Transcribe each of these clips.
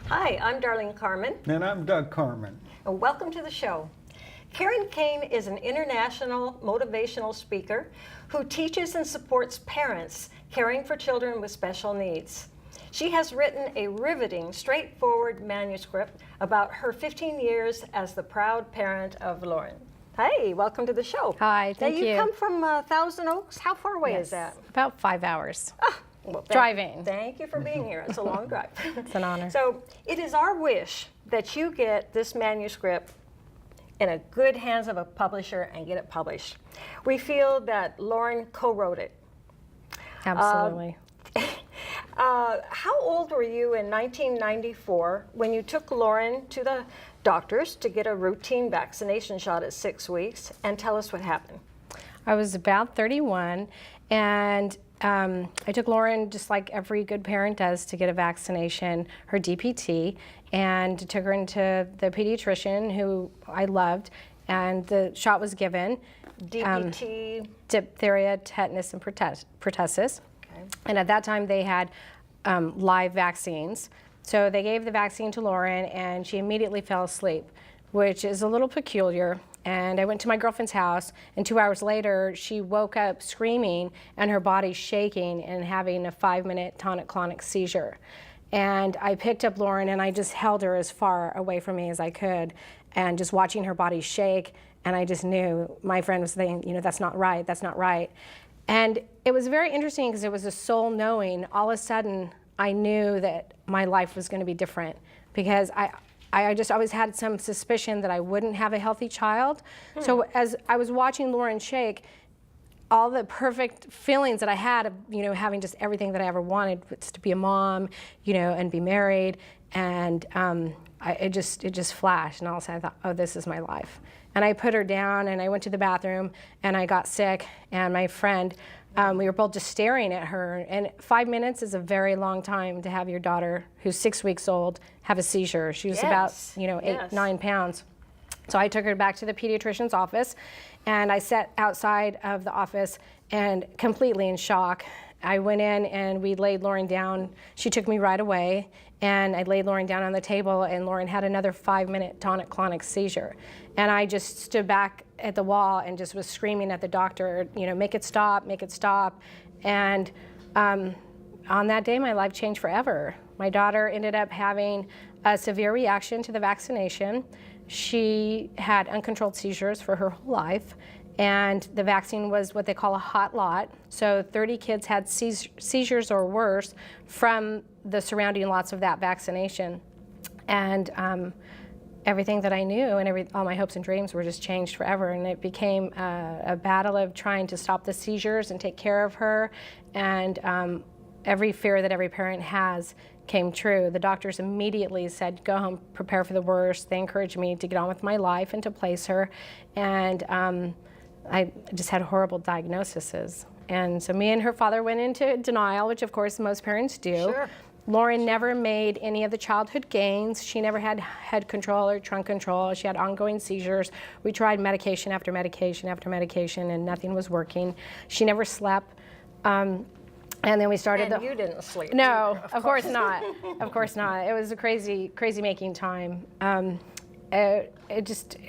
Hi, I'm Darlene Carman. And I'm Doug Carman. And welcome to the show. Karen Kane is an international motivational speaker who teaches and supports parents caring for children with special needs. She has written a riveting, straightforward manuscript about her 15 years as the proud parent of Lauren. Hey, welcome to the show. Hi, thank you. Now, you come from Thousand Oaks. How far away is that? About 5 hours. Well, driving. Thank you for being here. It's a long drive. It's an honor. So it is our wish that you get this manuscript in a good hands of a publisher and get it published. We feel that Lauren co-wrote it. Absolutely. How old were you in 1994 when you took Lauren to the doctors to get a routine vaccination shot at 6 weeks? And tell us what happened. I was about 31, and I took Lauren, just like every good parent does, to get a vaccination, her DPT, and took her into the pediatrician who I loved, and the shot was given. DPT? Diphtheria, tetanus, and pertussis. Okay. And at that time they had live vaccines. So they gave the vaccine to Lauren, and she immediately fell asleep, which is a little peculiar. And I went to my girlfriend's house, and 2 hours later, she woke up screaming and her body shaking and having a 5-minute tonic-clonic seizure. And I picked up Lauren and I just held her as far away from me as I could, and just watching her body shake, and I just knew, my friend was saying, you know, that's not right, that's not right. And it was very interesting because it was a soul knowing. All of a sudden, I knew that my life was going to be different, because I just always had some suspicion that I wouldn't have a healthy child. So as I was watching Lauren shake, all the perfect feelings that I had of, you know, having just everything that I ever wanted, was to be a mom, you know, and be married, and it just flashed, and all of a sudden I thought, oh, this is my life. And I put her down, and I went to the bathroom, and I got sick, and my friend, we were both just staring at her, and 5 minutes is a very long time to have your daughter, who's 6 weeks old, have a seizure. She was about, you know, 8-9 pounds. So I took her back to the pediatrician's office, and I sat outside of the office and completely in shock. I went in and we laid Lauren down. She took me right away, and I laid Lauren down on the table, and Lauren had another 5-minute tonic-clonic seizure. And I just stood back at the wall and just was screaming at the doctor, you know, make it stop, make it stop. And on that day, my life changed forever. My daughter ended up having a severe reaction to the vaccination. She had uncontrolled seizures for her whole life, and the vaccine was what they call a hot lot. So 30 kids had seizures or worse from the surrounding lots of that vaccination. And everything that I knew and all my hopes and dreams were just changed forever. And it became a battle of trying to stop the seizures and take care of her. And every fear that every parent has came true. The doctors immediately said, go home, prepare for the worst. They encouraged me to get on with my life and to place her. And I just had horrible diagnoses. And so me and her father went into denial, which of course most parents do. Sure. Lauren never made any of the childhood gains. She never had head control or trunk control. She had ongoing seizures. We tried medication after medication after medication, and nothing was working. She never slept. And then we started. And you didn't sleep. No, either, of course not. Of course not. It was a crazy making time. It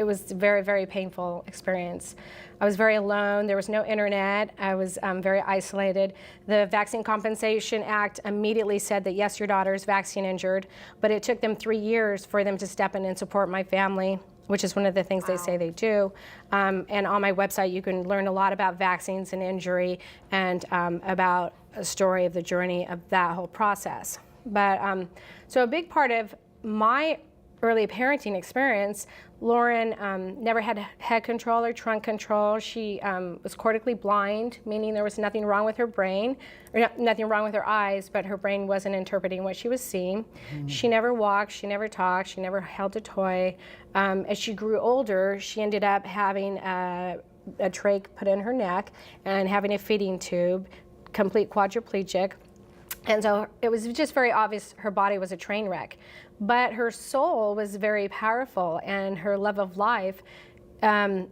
was a very, very painful experience. I was very alone. There was no internet. I was very isolated. The Vaccine Compensation Act immediately said that, yes, your daughter is vaccine injured, but it took them 3 years for them to step in and support my family, which is one of the things they say they do. And on my website, you can learn a lot about vaccines and injury, and about a story of the journey of that whole process. But so a big part of my early parenting experience Lauren never had head control or trunk control. She was cortically blind, meaning there was nothing wrong with her brain, or nothing wrong with her eyes, but her brain wasn't interpreting what she was seeing. She never walked, she never talked, she never held a toy. As she grew older, she ended up having a trach put in her neck and having a feeding tube, complete quadriplegic. And so it was just very obvious her body was a train wreck. But her soul was very powerful, and her love of life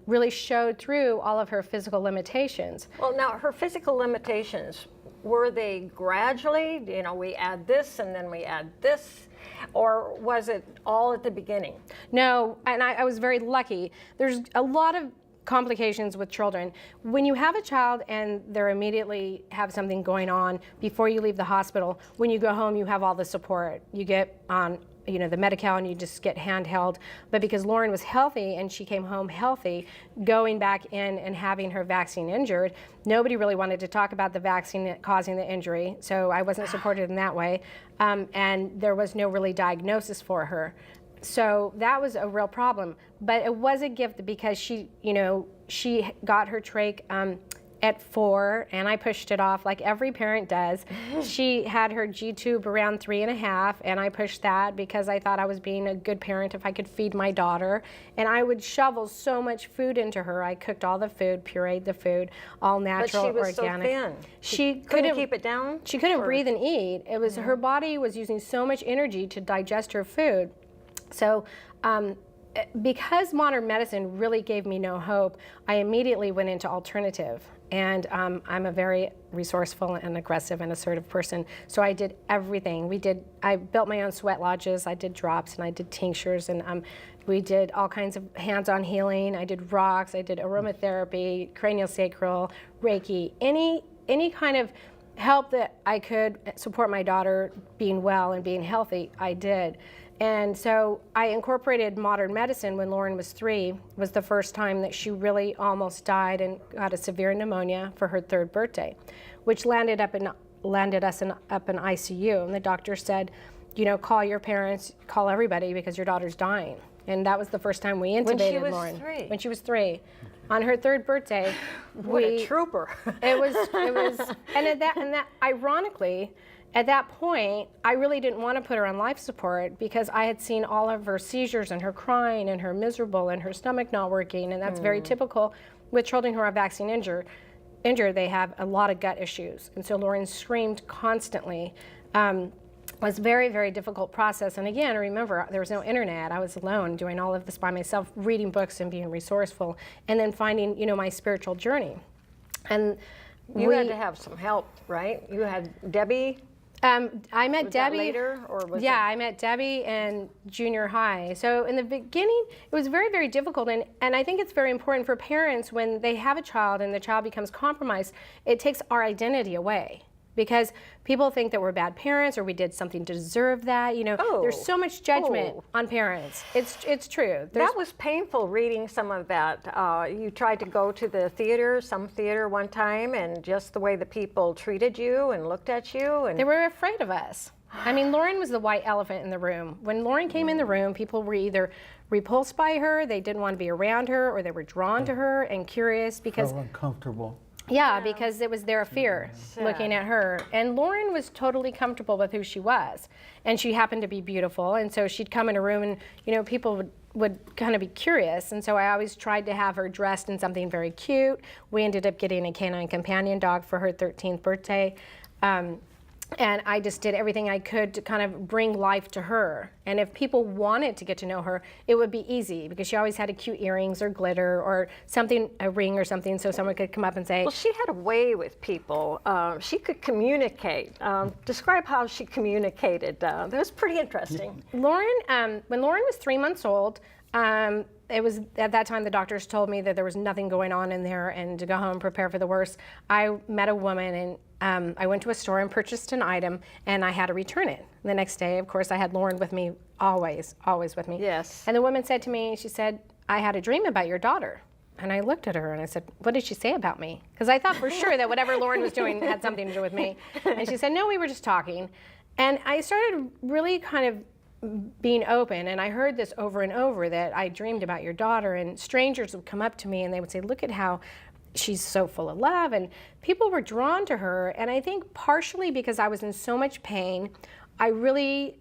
really showed through all of her physical limitations. Well, now her physical limitations, were they gradually, you know, we add this and then we add this, or was it all at the beginning? No, and I was very lucky. There's a lot of complications with children. When you have a child and they're immediately have something going on before you leave the hospital, when you go home you have all the support. You get on the Medi-Cal and you just get handheld. But because Lauren was healthy and she came home healthy, going back in and having her vaccine injured, nobody really wanted to talk about the vaccine causing the injury, so I wasn't supported in that way. And there was no really diagnosis for her. So that was a real problem, but it was a gift because she got her trach at 4, and I pushed it off like every parent does. She had her G-tube around 3.5, and I pushed that because I thought I was being a good parent if I could feed my daughter. And I would shovel so much food into her. I cooked all the food, pureed the food, all natural, organic. But she was so thin. She couldn't keep it down? She couldn't breathe and eat. It was her body was using so much energy to digest her food. So because modern medicine really gave me no hope, I immediately went into alternative. And I'm a very resourceful and aggressive and assertive person. So I did everything. I built my own sweat lodges, I did drops, and I did tinctures, and we did all kinds of hands-on healing. I did rocks, I did aromatherapy, craniosacral, Reiki, any kind of help that I could support my daughter being well and being healthy, I did. And so I incorporated modern medicine when Lauren was 3. It was the first time that she really almost died and got a severe pneumonia for her 3rd birthday, which landed us up in ICU. And the doctor said, call your parents, call everybody because your daughter's dying. And that was the first time we intubated Lauren. When she was 3. On her 3rd birthday, what a trooper! It was, and ironically, at that point, I really didn't want to put her on life support because I had seen all of her seizures and her crying and her miserable and her stomach not working, and that's very typical with children who are vaccine injured. They have a lot of gut issues, and so Lauren screamed constantly. It was a very, very difficult process. And again, remember, there was no internet. I was alone doing all of this by myself, reading books and being resourceful, and then finding, my spiritual journey. And you had to have some help, right? You had Debbie. I met Debbie later, or was I met Debbie in junior high. So in the beginning, it was very, very difficult, and I think it's very important for parents when they have a child and the child becomes compromised, it takes our identity away. Because people think that we're bad parents or we did something to deserve that. There's so much judgment on parents. It's true. That was painful reading some of that. You tried to go to some theater one time, and just the way the people treated you and looked at you. And they were afraid of us. I mean, Lauren was the white elephant in the room. When Lauren came in the room, people were either repulsed by her, they didn't want to be around her, or they were drawn to her and curious because... So uncomfortable. Yeah, because it was their fear looking at her. And Lauren was totally comfortable with who she was. And she happened to be beautiful. And so she'd come in a room and, people would kind of be curious. And so I always tried to have her dressed in something very cute. We ended up getting a canine companion dog for her 13th birthday. And I just did everything I could to kind of bring life to her. And if people wanted to get to know her, it would be easy because she always had a cute earrings or glitter or something, a ring or something, so someone could come up and say. Well, she had a way with people. She could communicate. Describe how she communicated. That was pretty interesting. Lauren, when Lauren was 3 months old, it was at that time the doctors told me that there was nothing going on in there and to go home, prepare for the worst. I met a woman and I went to a store and purchased an item and I had to return it. The next day, of course, I had Lauren with me, always with me. Yes. And the woman said to me, she said, I had a dream about your daughter. And I looked at her and I said, what did she say about me? Because I thought for sure that whatever Lauren was doing had something to do with me. And she said, no, we were just talking. And I started really kind of being open, and I heard this over and over, that I dreamed about your daughter, and strangers would come up to me and they would say, look at how she's so full of love, and people were drawn to her. And I think partially because I was in so much pain, I really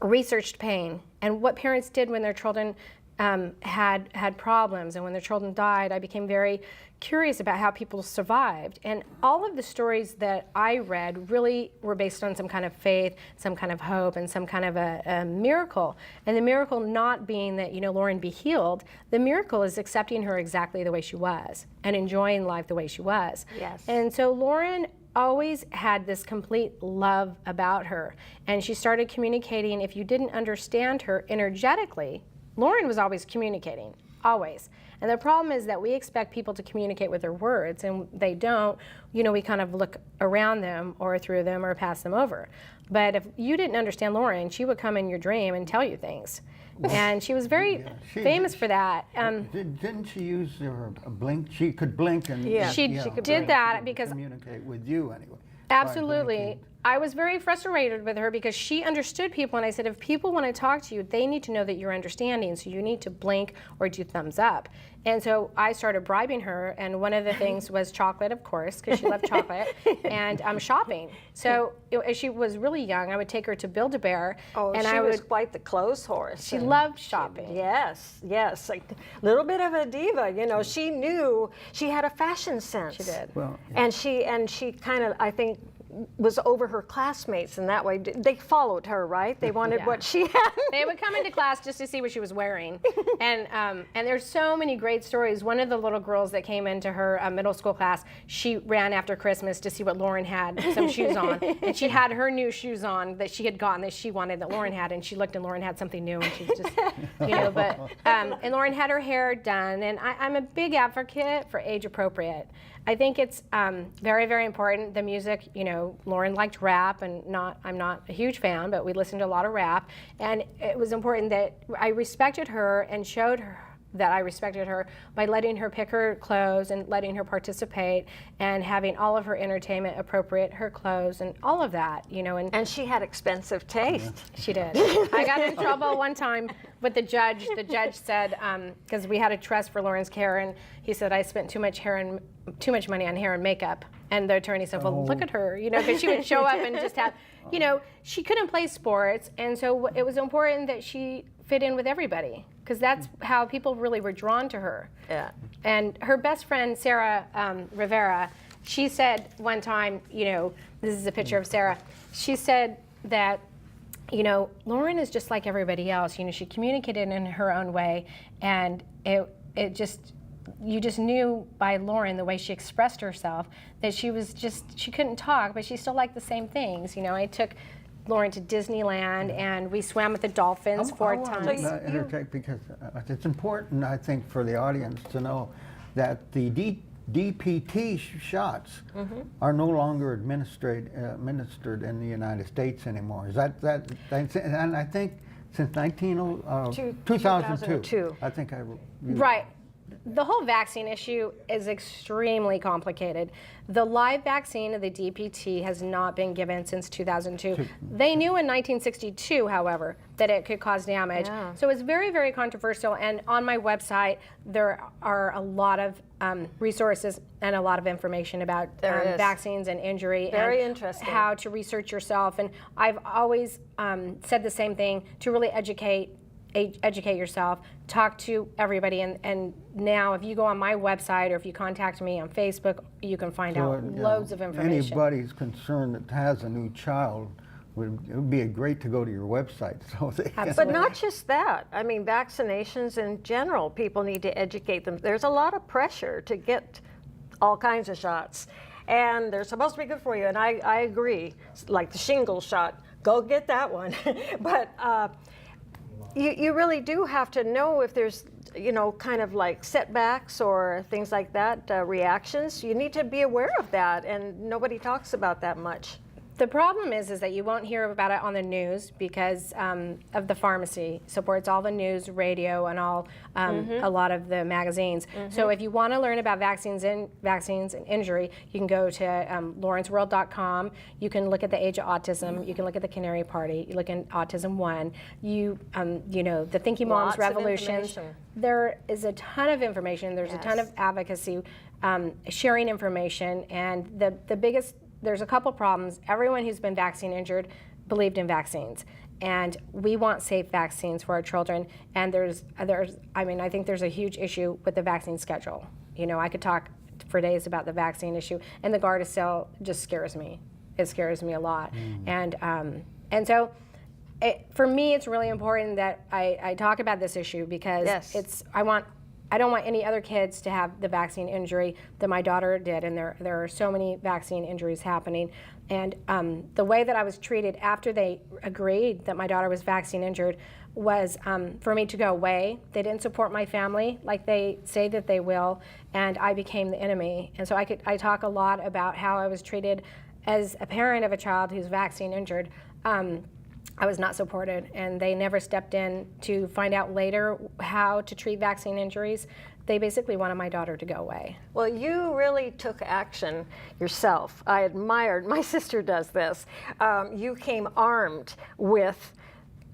researched pain and what parents did when their children had problems, and when their children died. I became very curious about how people survived, and all of the stories that I read really were based on some kind of faith, some kind of hope, and some kind of a miracle. And the miracle not being that, Lauren be healed. The miracle is accepting her exactly the way she was and enjoying life the way she was. Yes. And so Lauren always had this complete love about her, and she started communicating. If you didn't understand her energetically, Lauren was always communicating, always. And the problem is that we expect people to communicate with their words, and they don't. We kind of look around them or through them or pass them over. But if you didn't understand Lauren, she would come in your dream and tell you things. And she was very famous for that. Didn't she use her blink? She could blink and she did that because communicate with you anyway. Absolutely. I was very frustrated with her because she understood people, and I said, if people want to talk to you, they need to know that you're understanding, so you need to blink or do thumbs up. And so I started bribing her, and one of the things was chocolate, of course, because she loved chocolate, and shopping. So as she was really young, I would take her to Build-A-Bear. Oh, and she was quite the clothes horse. She loved shopping. Yes, like a little bit of a diva. She knew she had a fashion sense. She did. Well, And she kind of, I think, was over her classmates, and that way they followed her, right? They wanted what she had. They would come into class just to see what she was wearing. And there's so many great stories. One of the little girls that came into her middle school class, she ran after Christmas to see what Lauren had, some shoes on. And she had her new shoes on that she had gotten that she wanted that Lauren had, and she looked and Lauren had something new, and she was just, and Lauren had her hair done. And I'm a big advocate for age appropriate. I think it's very, very important. The music, Lauren liked rap, and I'm not a huge fan, but we listened to a lot of rap. And it was important that I respected her and showed her that I respected her by letting her pick her clothes and letting her participate and having all of her entertainment appropriate her clothes and all of that, And she had expensive taste. She did. I got in trouble one time with the judge. The judge said, because we had a trust for Lauren's hair, and he said I spent too much money on hair and makeup. And the attorney said, well, look at her, because she would show up and just have, she couldn't play sports, and so it was important that she fit in with everybody, because that's how people really were drawn to her. Yeah. And her best friend, Sarah Rivera, she said one time, this is a picture of Sarah, she said that, Lauren is just like everybody else. She communicated in her own way, and you just knew by Lauren, the way she expressed herself, that she couldn't talk, but she still liked the same things. I took Lauren to Disneyland, and we swam with the dolphins 4 times. I want to interject because it's important, I think, for the audience to know that the DPT shots are no longer administered in the United States anymore. Is that and I think since 2002. I think Right. The whole vaccine issue is extremely complicated. The live vaccine of the DPT has not been given since 2002. They knew in 1962, however, that it could cause damage. Yeah. So it's very, very controversial. And on my website, there are a lot of resources and a lot of information about vaccines and injury. Very and interesting. How to research yourself. And I've always said the same thing, to really educate yourself, talk to everybody, and now if you go on my website or if you contact me on Facebook, you can find out loads of information. Anybody's concerned that has a new child, it would be great to go to your website. But not just that. I mean, vaccinations in general, people need to educate them. There's a lot of pressure to get all kinds of shots, and they're supposed to be good for you, and I agree. Like the shingles shot, go get that one. But you really do have to know if there's, kind of like setbacks or things like that, reactions. You need to be aware of that, and nobody talks about that much. The problem is that you won't hear about it on the news because of the pharmacy supports all the news, radio, and all a lot of the magazines. So if you want to learn about vaccines and injury, you can go to lawrenceworld.com. You can look at the age of autism. You can look at the Canary Party. You look at Autism One. You know, the Thinking Moms Revolutions. There is a ton of information. There's a ton of advocacy, sharing information, and the biggest. There's a couple problems. Everyone who's been vaccine injured believed in vaccines, and we want safe vaccines for our children. And I think there's a huge issue with the vaccine schedule. You know, I could talk for days about the vaccine issue, and the Gardasil just scares me. It scares me a lot, and so. For me, it's really important that I talk about this issue because I don't want any other kids to have the vaccine injury that my daughter did, and there are so many vaccine injuries happening. And the way that I was treated after they agreed that my daughter was vaccine injured was for me to go away. They didn't support my family like they say that they will, and I became the enemy. And so I talk a lot about how I was treated as a parent of a child who's vaccine injured. I was not supported, and they never stepped in to find out later how to treat vaccine injuries. They basically wanted my daughter to go away. Well, you really took action yourself. I admired, my sister does this. You came armed with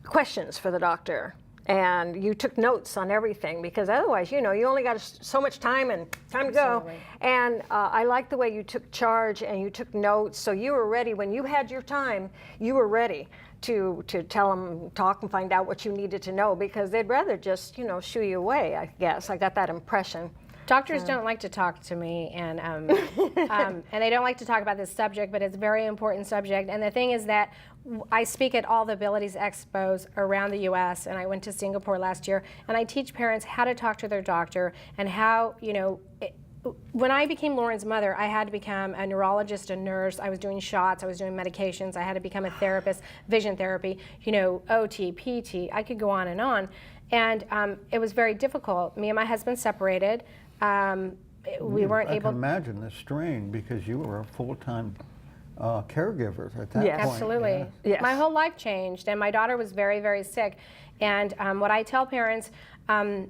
questions for the doctor, and you took notes on everything, because otherwise, you know, you only got so much time and time to go. And I like the way you took charge and you took notes, so you were ready. When you had your time, you were ready to tell them, talk and find out what you needed to know, because they'd rather just, you know, shoo you away, I guess. I got that impression. Doctors don't like to talk to me, and and they don't like to talk about this subject, but it's a very important subject. And the thing is that I speak at all the Abilities Expos around the U.S., and I went to Singapore last year, and I teach parents how to talk to their doctor and how, you know, when I became Lauren's mother, I had to become a neurologist, a nurse. I was doing shots, I was doing medications, I had to become a therapist, vision therapy, you know, OT, PT, I could go on. And it was very difficult. Me and my husband separated. We weren't able. I can imagine the strain, because you were a full-time caregiver at that point. Absolutely. Yes. My whole life changed, and my daughter was very, very sick. And what I tell parents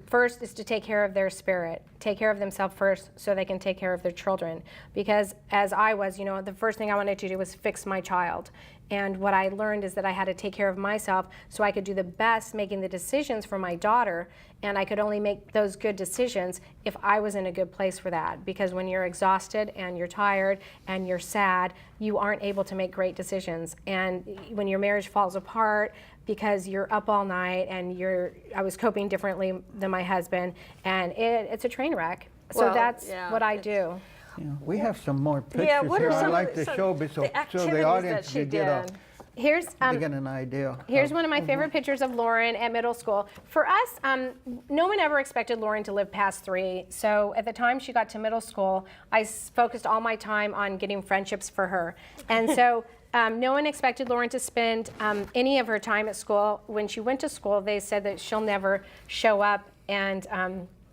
first is to take care of their spirit, take care of themselves first so they can take care of their children. Because as I was, you know, the first thing I wanted to do was fix my child. And what I learned is that I had to take care of myself so I could do the best making the decisions for my daughter, and I could only make those good decisions if I was in a good place for that. Because when you're exhausted and you're tired and you're sad, you aren't able to make great decisions. And when your marriage falls apart because you're up all night and I was coping differently than my husband, and it's a train wreck. So that's what I do. Yeah, we have some more pictures what here are I'd some like of to the, show, so the audience can get Here's an idea. Here's one of my favorite pictures of Lauren at middle school. For us, no one ever expected Lauren to live past 3. So at the time she got to middle school, I focused all my time on getting friendships for her. And so no one expected Lauren to spend any of her time at school. When she went to school, they said that she'll never show up and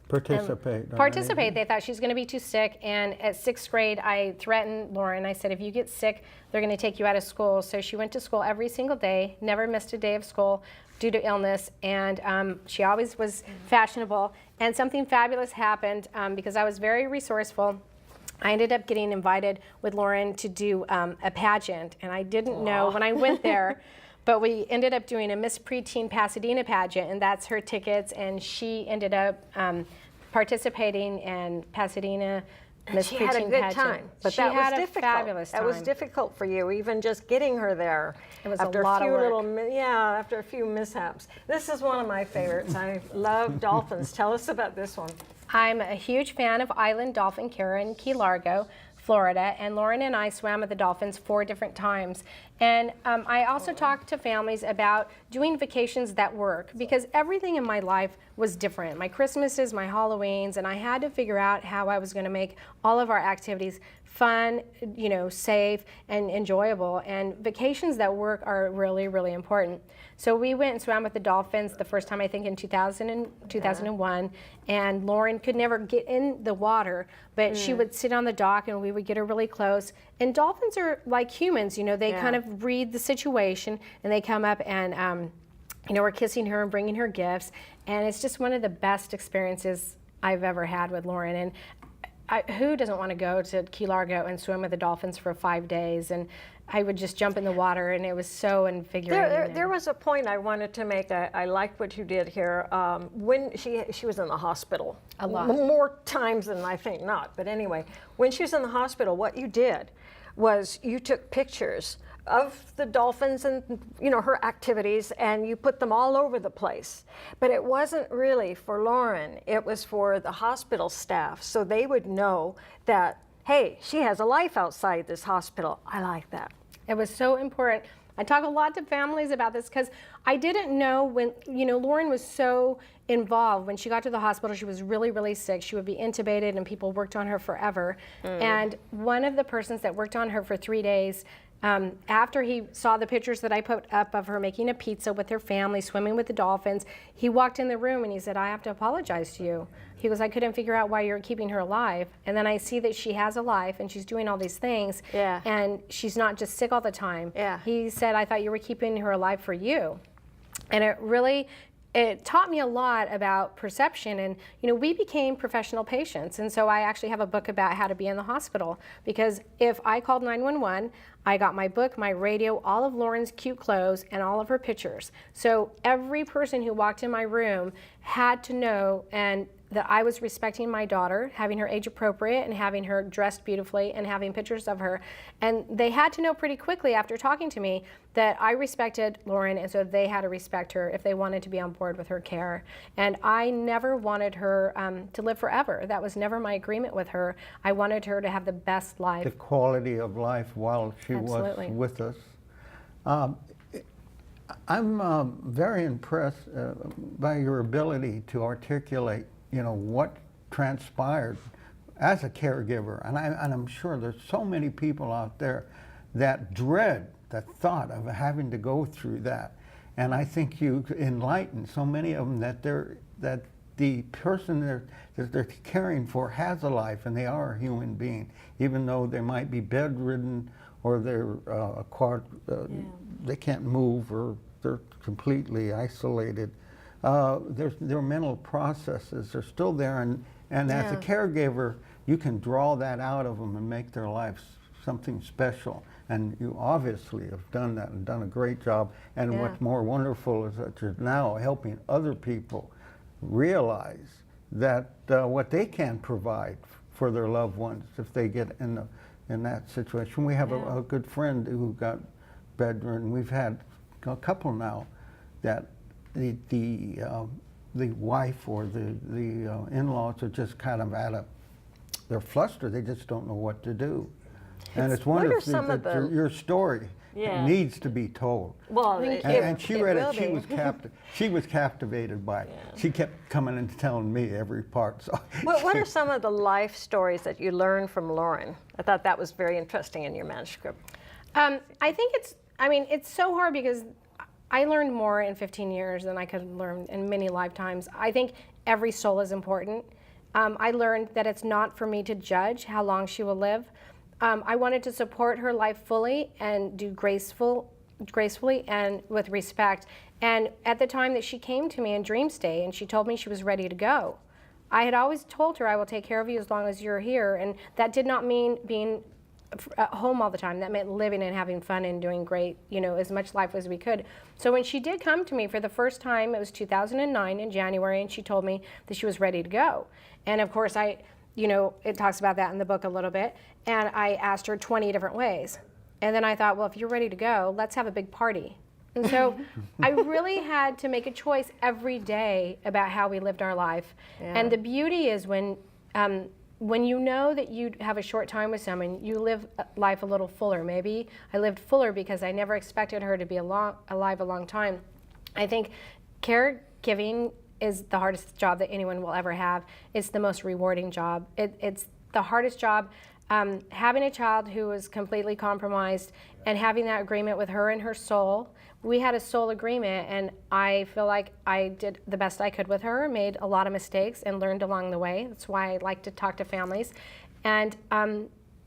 participate. They thought she's going to be too sick, and at 6th grade I threatened Lauren. I said, if you get sick, they're going to take you out of school. So she went to school every single day, never missed a day of school due to illness, and she always was fashionable. And something fabulous happened because I was very resourceful. I ended up getting invited with Lauren to do a pageant, and I didn't know when I went there. But we ended up doing a Miss Preteen Pasadena pageant, and that's her tickets, and she ended up participating in Pasadena Miss Preteen pageant. She had a good time, but she that had was a difficult. fabulous time. That was difficult for you, even just getting her there. It was after a lot of work. After a few mishaps. This is one of my favorites. I love dolphins. Tell us about this one. I'm a huge fan of Island Dolphin Care in Key Largo, Florida, and Lauren and I swam with the dolphins 4 different times. And I also talked to families about doing vacations that work, because everything in my life was different. My Christmases, my Halloweens, and I had to figure out how I was going to make all of our activities fun, you know, safe and enjoyable. And vacations that work are really, really important. So we went and swam with the dolphins the first time, I think in 2001, and Lauren could never get in the water, but she would sit on the dock and we would get her really close. And dolphins are like humans, you know, they kind of read the situation and they come up and, you know, we're kissing her and bringing her gifts. And it's just one of the best experiences I've ever had with Lauren. And who doesn't want to go to Key Largo and swim with the dolphins for 5 days? And I would just jump in the water, and it was so invigorating. There was a point I wanted to make. I liked what you did here. When she was in the hospital. A lot. More times than I think not. But anyway, when she was in the hospital, what you did was you took pictures of the dolphins and, you know, her activities, and you put them all over the place. But it wasn't really for Lauren. It was for the hospital staff, so they would know that, hey, she has a life outside this hospital. I like that. It was so important. I talk a lot to families about this because I didn't know when, you know, Lauren was so involved. When she got to the hospital, she was really, really sick. She would be intubated and people worked on her forever. And one of the persons that worked on her for 3 days, after he saw the pictures that I put up of her making a pizza with her family, swimming with the dolphins, he walked in the room and he said, I have to apologize to you. He goes, I couldn't figure out why you're keeping her alive. And then I see that she has a life and she's doing all these things. Yeah. And she's not just sick all the time. Yeah. He said, I thought you were keeping her alive for you. And it taught me a lot about perception. And, you know, we became professional patients. And so I actually have a book about how to be in the hospital, because if I called 911, I got my book, my radio, all of Lauren's cute clothes, and all of her pictures. So every person who walked in my room had to know and that I was respecting my daughter, having her age appropriate and having her dressed beautifully and having pictures of her. And they had to know pretty quickly after talking to me that I respected Lauren, and so they had to respect her if they wanted to be on board with her care. And I never wanted her to live forever. That was never my agreement with her. I wanted her to have the best life. The quality of life while she Absolutely. was with us. I'm very impressed by your ability to articulate, you know, what transpired as a caregiver. And I'm sure there's so many people out there that dread the thought of having to go through that. And I think you enlighten so many of them that the person that they're caring for has a life and they are a human being, even though they might be bedridden or they're they can't move or they're completely isolated. Their mental processes are still there, and as a caregiver, you can draw that out of them and make their lives something special. And you obviously have done that and done a great job. And what's more wonderful is that you're now helping other people realize that what they can provide for their loved ones if they get in that situation. We have a good friend who got bedridden. We've had a couple now that the wife or the in-laws are just kind of they're flustered. They just don't know what to do. And it's wonderful that your story needs to be told. Well, and she read it. She was captivated by it. She kept coming and telling me every part. So what are some of the life stories that you learned from Lauren? I thought that was very interesting in your manuscript. I think it's so hard because I learned more in 15 years than I could learn in many lifetimes. I think every soul is important. I learned that it's not for me to judge how long she will live. I wanted to support her life fully and do gracefully and with respect. And at the time that she came to me in dream state and she told me she was ready to go, I had always told her, I will take care of you as long as you're here. And that did not mean being at home all the time. That meant living and having fun and doing great, you know, as much life as we could. So when she did come to me for the first time, it was 2009 in January, and she told me that she was ready to go. And of course, it talks about that in the book a little bit. And I asked her 20 different ways. And then I thought, well, if you're ready to go, let's have a big party. And so I really had to make a choice every day about how we lived our life. And the beauty is when you know that you have a short time with someone, you live life a little fuller. Maybe I lived fuller because I never expected her to be alive a long time. I think caregiving is the hardest job that anyone will ever have. It's the most rewarding job. It's the hardest job. Having a child who was completely compromised and having that agreement with her and her soul. We had a soul agreement, and I feel like I did the best I could with her, made a lot of mistakes and learned along the way. That's why I like to talk to families. And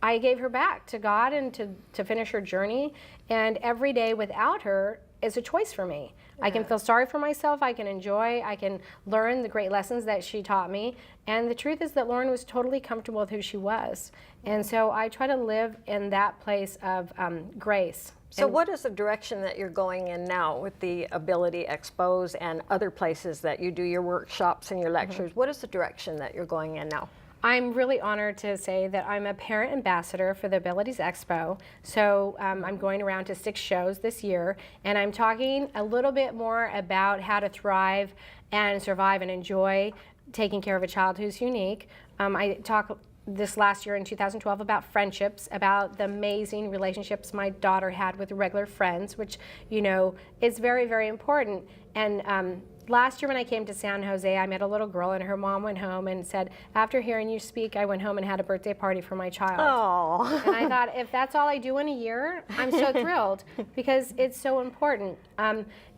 I gave her back to God and to finish her journey. And every day without her is a choice for me. Yeah. I can feel sorry for myself, I can enjoy, I can learn the great lessons that she taught me. And the truth is that Lauren was totally comfortable with who she was. And so I try to live in that place of grace. So what is the direction that you're going in now with the Ability Expos and other places that you do your workshops and your lectures? What is the direction that you're going in now? I'm really honored to say that I'm a parent ambassador for the Abilities Expo. So I'm going around to 6 shows this year, and I'm talking a little bit more about how to thrive and survive and enjoy taking care of a child who's unique. I talk this last year in 2012 about friendships, about the amazing relationships my daughter had with regular friends, which, you know, is very, very important. And last year when I came to San Jose, I met a little girl, and her mom went home and said, after hearing you speak, I went home and had a birthday party for my child. Oh. And I thought, if that's all I do in a year, I'm so thrilled, because it's so important.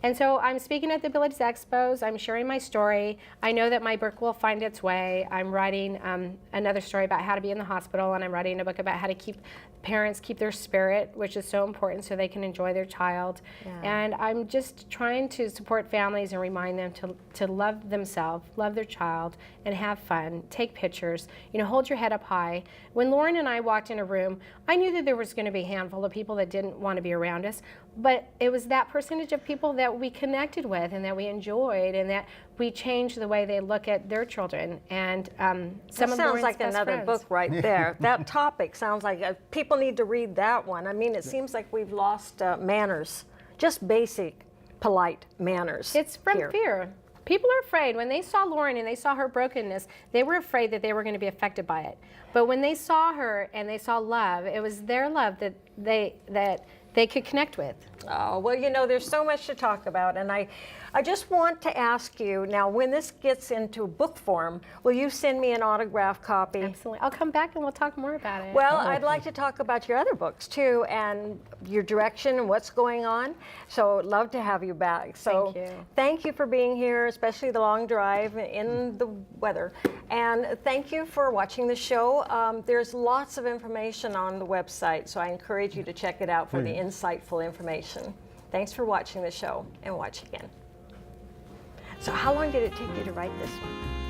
And so I'm speaking at the Abilities Expos, I'm sharing my story. I know that my book will find its way. I'm writing another story about how to be in the hospital, and I'm writing a book about how to parents keep their spirit, which is so important so they can enjoy their child. Yeah. And I'm just trying to support families and remind them to love themselves, love their child, and have fun, take pictures, you know, hold your head up high. When Lauren and I walked in a room, I knew that there was going to be a handful of people that didn't want to be around us, but it was that percentage of people that we connected with and that we enjoyed and that we changed the way they look at their children. And some of sounds like best another friends. book right there. That topic sounds like people need to read that one. I mean, it seems like we've lost manners, just basic, polite manners. It's from here. fear. People are afraid. When they saw Lauren and they saw her brokenness, they were afraid that they were going to be affected by it. But when they saw her and they saw love, it was their love that they could connect with. Oh, well, you know, there's so much to talk about, and I just want to ask you, now, when this gets into book form, will you send me an autographed copy? Absolutely. I'll come back and we'll talk more about it. Well, I'd like to talk about your other books, too, and your direction and what's going on, so I'd love to have you back. So Thank you. Thank you for being here, especially the long drive in the weather, and thank you for watching the show. There's lots of information on the website, so I encourage you to check it out for the insightful information. Thanks for watching the show, and watch again. So how long did it take you to write this one?